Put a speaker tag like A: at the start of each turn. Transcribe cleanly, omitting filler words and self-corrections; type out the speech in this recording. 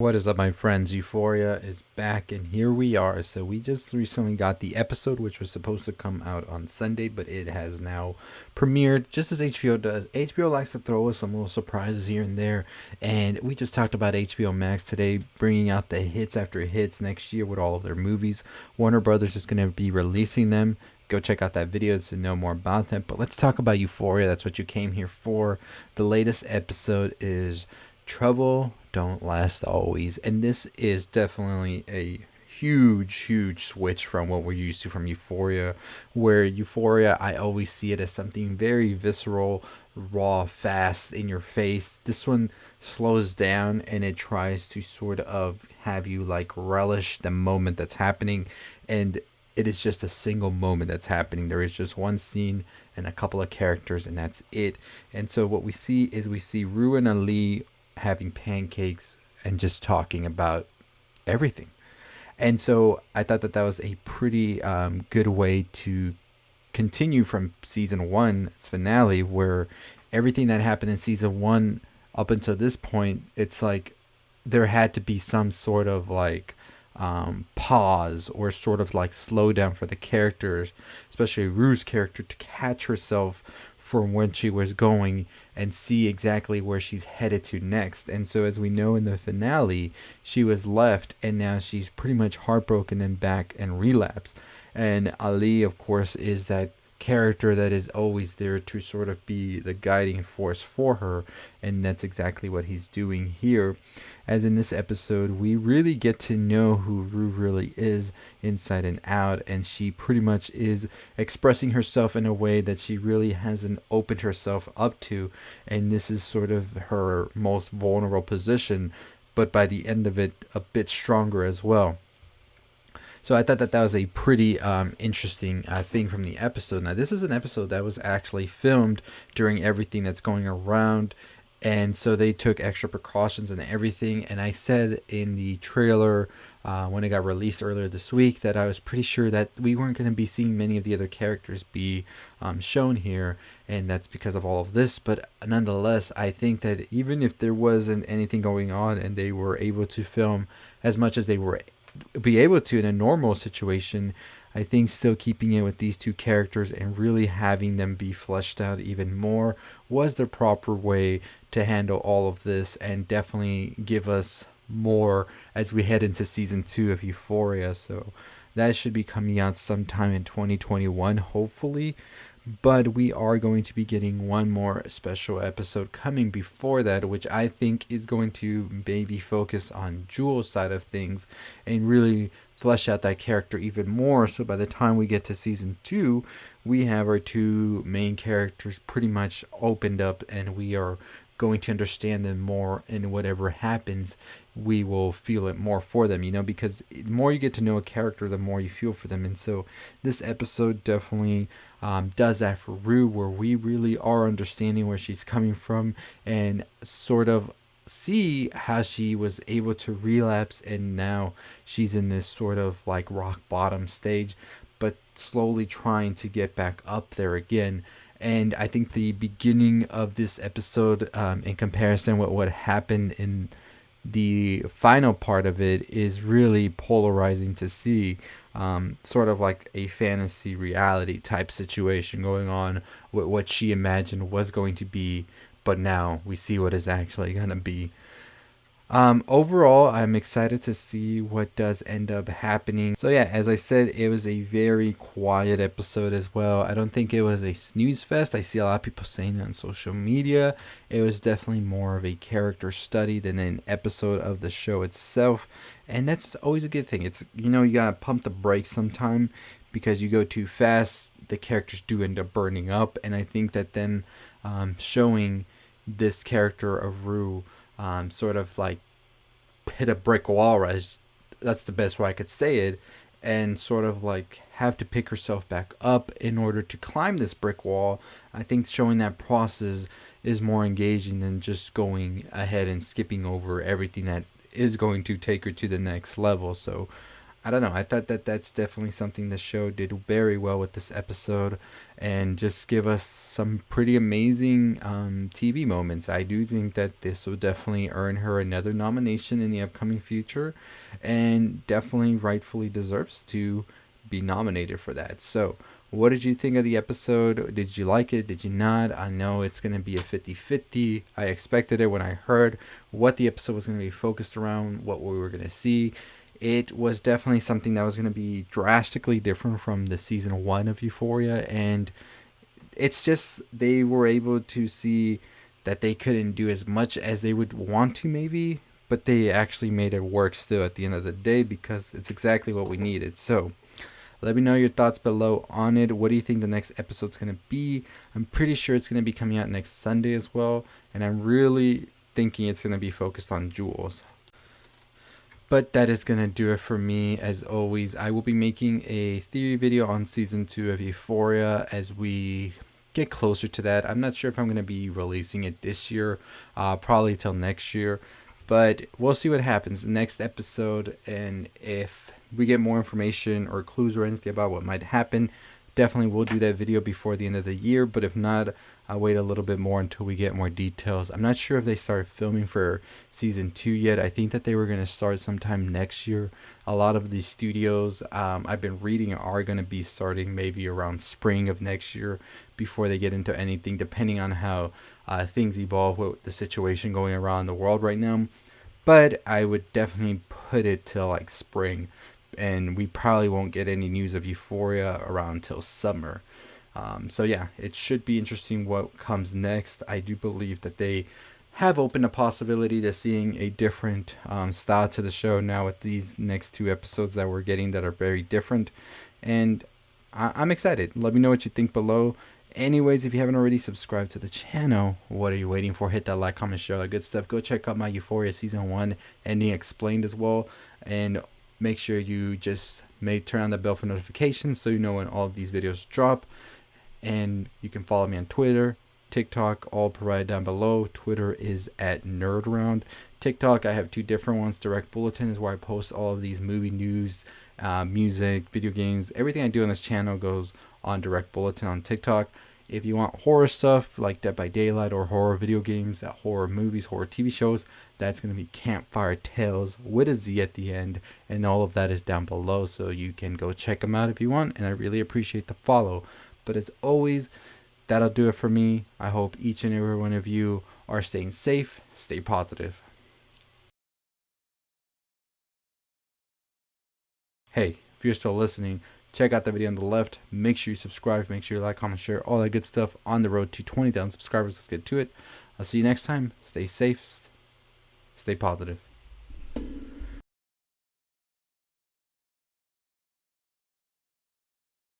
A: What is up, my friends? Euphoria is back, and here we are. So, we just recently got the episode, which was supposed to come out on Sunday, but it has now premiered, just as HBO does. HBO likes to throw us some little surprises here and there, and we just talked about HBO Max today, bringing out the hits after hits next year with all of their movies. Warner Brothers is going to be releasing them. Go check out that video to know more about that. But let's talk about Euphoria. That's what you came here for. The latest episode is Trouble Don't Last Always, and this is definitely a huge switch from what we're used to from Euphoria, where Euphoria, I always see it as something very visceral, raw, fast, in your face. This one slows down and it tries to sort of have you like relish the moment that's happening, and it is just a single moment that's happening. There is just one scene and a couple of characters, and that's it. And so what we see is we see Rue and Ali having pancakes and just talking about everything. And so I thought that that was a pretty good way to continue from season one's finale, where everything that happened in season one up until this point, it's like there had to be some sort of like pause or sort of like slow down for the characters, especially Rue's character, to catch herself from when she was going and see exactly where she's headed to next. And so, as we know in the finale, she was left and now she's pretty much heartbroken and back and relapsed. And Ali, of course, is that character that is always there to sort of be the guiding force for her, and that's exactly what he's doing here. As in this episode, we really get to know who Rue really is inside and out, and she pretty much is expressing herself in a way that she really hasn't opened herself up to, and this is sort of her most vulnerable position, but by the end of it, a bit stronger as well. So I thought that that was a pretty interesting thing from the episode. Now, this is an episode that was actually filmed during everything that's going around, and so they took extra precautions and everything. And I said in the trailer when it got released earlier this week that I was pretty sure that we weren't going to be seeing many of the other characters be shown here, and that's because of all of this. But nonetheless, I think that even if there wasn't anything going on and they were able to film as much as they were be able to in a normal situation, I think still keeping it with these two characters and really having them be fleshed out even more was the proper way to handle all of this, and definitely give us more as we head into season 2 of Euphoria. So that should be coming out sometime in 2021, hopefully. But we are going to be getting one more special episode coming before that, which I think is going to maybe focus on Jules' side of things and really flesh out that character even more. So by the time we get to season 2, we have our two main characters pretty much opened up, and we are going to understand them more, and whatever happens, we will feel it more for them, because the more you get to know a character, the more you feel for them. And so this episode definitely does that for Rue, where we really are understanding where she's coming from and sort of see how she was able to relapse, and now she's in this sort of like rock bottom stage, but slowly trying to get back up there again. And I think the beginning of this episode, in comparison with what happened in the final part of it, is really polarizing to see. Sort of like a fantasy reality type situation going on with what she imagined was going to be, but now we see what is actually going to be. Overall, I'm excited to see what does end up happening. So yeah, as I said, it was a very quiet episode as well. I don't think it was a snooze fest. I see a lot of people saying that on social media. It was definitely more of a character study than an episode of the show itself. And that's always a good thing. It's, you gotta pump the brakes sometime, because you go too fast, the characters do end up burning up. And I think that then showing this character of Rue sort of like hit a brick wall, that's the best way I could say it, and sort of like have to pick herself back up in order to climb this brick wall. I think showing that process is more engaging than just going ahead and skipping over everything that is going to take her to the next level. So I don't know. I thought that that's definitely something the show did very well with this episode, and just give us some pretty amazing TV moments. I do think that this will definitely earn her another nomination in the upcoming future, and definitely rightfully deserves to be nominated for that. So, what did you think of the episode? Did you like it? Did you not? I know it's going to be a 50-50. I expected it when I heard what the episode was going to be focused around, what we were going to see. It was definitely something that was going to be drastically different from the season 1 of Euphoria, and it's just they were able to see that they couldn't do as much as they would want to, maybe, but they actually made it work still at the end of the day, because it's exactly what we needed. So let me know your thoughts below on it. What do you think the next episode's going to be? I'm pretty sure it's going to be coming out next Sunday as well, and I'm really thinking it's going to be focused on Jules. But that is going to do it for me. As always, I will be making a theory video on season 2 of Euphoria as we get closer to that. I'm not sure if I'm going to be releasing it this year, probably till next year, but we'll see what happens next episode. And if we get more information or clues or anything about what might happen, definitely will do that video before the end of the year. But if not, I'll wait a little bit more until we get more details. I'm not sure if they started filming for season 2 yet. I think that they were going to start sometime next year. A lot of these studios I've been reading are going to be starting maybe around spring of next year before they get into anything, depending on how things evolve with the situation going around the world right now. But I would definitely put it till like spring, and we probably won't get any news of Euphoria around till summer. So yeah, it should be interesting what comes next. I do believe that they have opened a possibility to seeing a different style to the show now with these next 2 episodes that we're getting that are very different. And I'm excited. Let me know what you think below. Anyways, if you haven't already subscribed to the channel, what are you waiting for? Hit that like, comment, share, all that good stuff. Go check out my Euphoria season 1 ending explained as well. And make sure you just turn on the bell for notifications so you know when all of these videos drop. And you can follow me on Twitter, TikTok, all provided down below. Twitter is at NerdRound. TikTok, I have 2 different ones. Direct Bulletin is where I post all of these movie news, music, video games. Everything I do on this channel goes on Direct Bulletin on TikTok. If you want horror stuff like Dead by Daylight or horror video games, horror movies, horror TV shows, that's going to be Campfire Tales with a Z at the end. And all of that is down below, so you can go check them out if you want. And I really appreciate the follow. But as always, that'll do it for me. I hope each and every one of you are staying safe, stay positive. Hey, if you're still listening, check out the video on the left. Make sure you subscribe. Make sure you like, comment, share, all that good stuff on the road to 20,000 subscribers. Let's get to it. I'll see you next time. Stay safe. Stay positive.